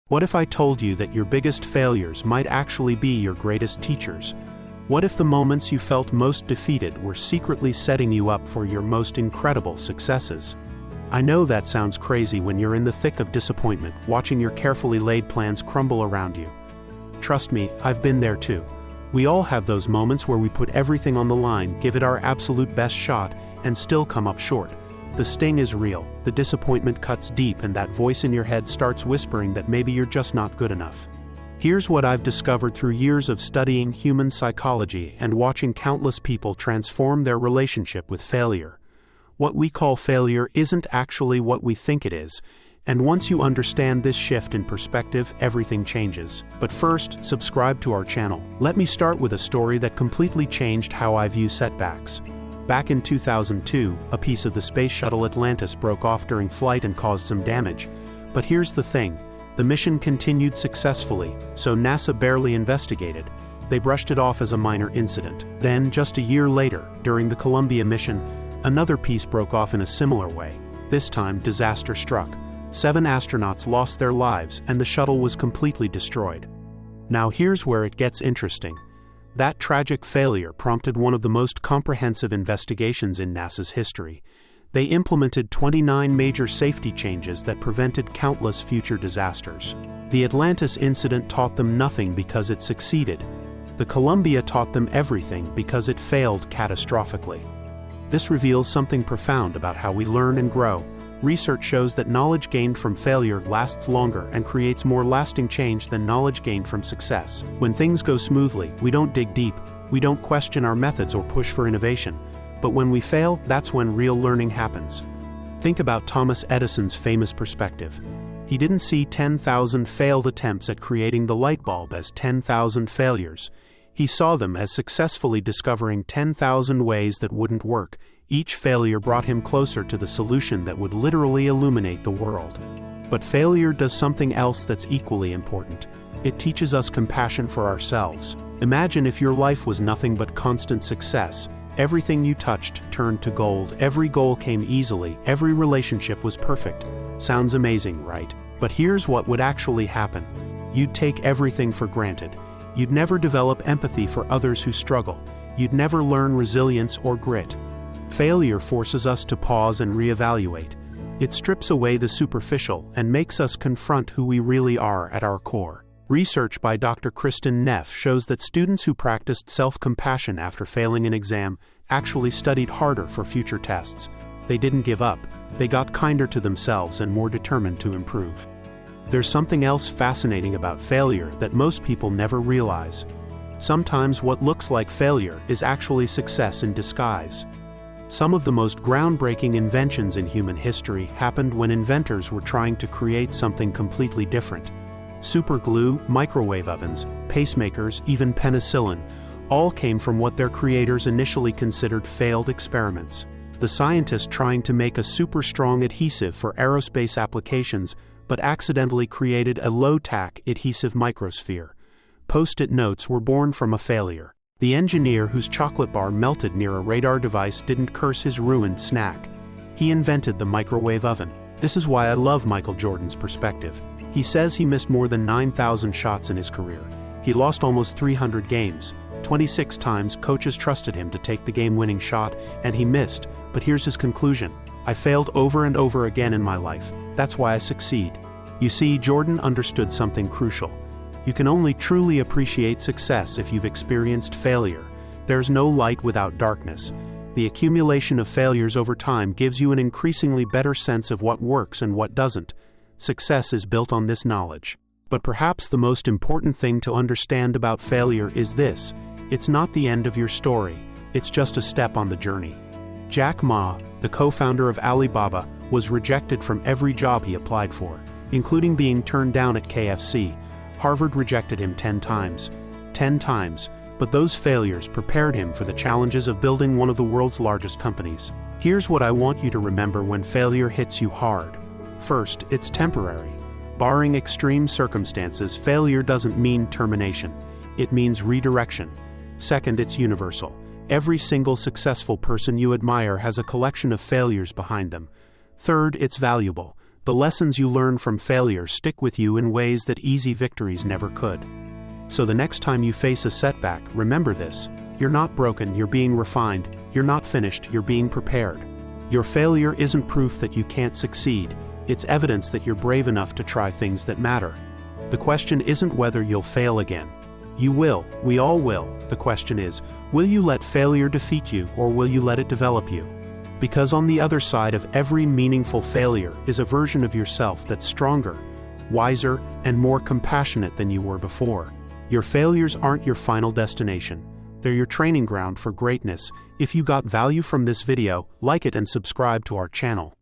What if I told you that your biggest failures might actually be your greatest teachers? What if the moments you felt most defeated were secretly setting you up for your most incredible successes? I know that sounds crazy when you're in the thick of disappointment, watching your carefully laid plans crumble around you. Trust me, I've been there too. We all have those moments where we put everything on the line, give it our absolute best shot, and still come up short. The sting is real, the disappointment cuts deep, and that voice in your head starts whispering that maybe you're just not good enough. Here's what I've discovered through years of studying human psychology and watching countless people transform their relationship with failure. What we call failure isn't actually what we think it is, and once you understand this shift in perspective, everything changes. But first, subscribe to our channel. Let me start with a story that completely changed how I view setbacks. Back in 2002, a piece of the space shuttle Atlantis broke off during flight and caused some damage. But here's the thing. The mission continued successfully, so NASA barely investigated. They brushed it off as a minor incident. Then, just a year later, during the Columbia mission, another piece broke off in a similar way. This time, disaster struck. 7 astronauts lost their lives, and the shuttle was completely destroyed. Now here's where it gets interesting. That tragic failure prompted one of the most comprehensive investigations in NASA's history. They implemented 29 major safety changes that prevented countless future disasters. The Atlantis incident taught them nothing because it succeeded. The Columbia taught them everything because it failed catastrophically. This reveals something profound about how we learn and grow. Research shows that knowledge gained from failure lasts longer and creates more lasting change than knowledge gained from success. When things go smoothly, we don't dig deep, we don't question our methods or push for innovation. But when we fail, that's when real learning happens. Think about Thomas Edison's famous perspective. He didn't see 10,000 failed attempts at creating the light bulb as 10,000 failures. He saw them as successfully discovering 10,000 ways that wouldn't work. Each failure brought him closer to the solution that would literally illuminate the world. But failure does something else that's equally important. It teaches us compassion for ourselves. Imagine if your life was nothing but constant success. Everything you touched turned to gold, every goal came easily, every relationship was perfect. Sounds amazing, right? But here's what would actually happen. You'd take everything for granted. You'd never develop empathy for others who struggle. You'd never learn resilience or grit. Failure forces us to pause and reevaluate. It strips away the superficial and makes us confront who we really are at our core. Research by Dr. Kristen Neff shows that students who practiced self-compassion after failing an exam actually studied harder for future tests. They didn't give up. They got kinder to themselves and more determined to improve. There's something else fascinating about failure that most people never realize. Sometimes what looks like failure is actually success in disguise. Some of the most groundbreaking inventions in human history happened when inventors were trying to create something completely different. Superglue, microwave ovens, pacemakers, even penicillin, all came from what their creators initially considered failed experiments. The scientists trying to make a super strong adhesive for aerospace applications, but accidentally created a low-tack adhesive microsphere. Post-it notes were born from a failure. The engineer whose chocolate bar melted near a radar device didn't curse his ruined snack. He invented the microwave oven. This is why I love Michael Jordan's perspective. He says he missed more than 9,000 shots in his career. He lost almost 300 games. 26 times coaches trusted him to take the game-winning shot, and he missed. But here's his conclusion. I failed over and over again in my life. That's why I succeed. You see, Jordan understood something crucial. You can only truly appreciate success if you've experienced failure. There's no light without darkness. The accumulation of failures over time gives you an increasingly better sense of what works and what doesn't. Success is built on this knowledge. But perhaps the most important thing to understand about failure is this: it's not the end of your story, it's just a step on the journey. Jack Ma, the co-founder of Alibaba, was rejected from every job he applied for, including being turned down at KFC. Harvard rejected him 10 times. 10 times, but those failures prepared him for the challenges of building one of the world's largest companies. Here's what I want you to remember when failure hits you hard. First, it's temporary. Barring extreme circumstances, failure doesn't mean termination. It means redirection. Second, it's universal. Every single successful person you admire has a collection of failures behind them. Third, it's valuable. The lessons you learn from failure stick with you in ways that easy victories never could. So the next time you face a setback, remember this: you're not broken, you're being refined; you're not finished, you're being prepared. Your failure isn't proof that you can't succeed, it's evidence that you're brave enough to try things that matter. The question isn't whether you'll fail again. You will, we all will. The question is, will you let failure defeat you, or will you let it develop you? Because on the other side of every meaningful failure is a version of yourself that's stronger, wiser, and more compassionate than you were before. Your failures aren't your final destination. They're your training ground for greatness. If you got value from this video, like it and subscribe to our channel.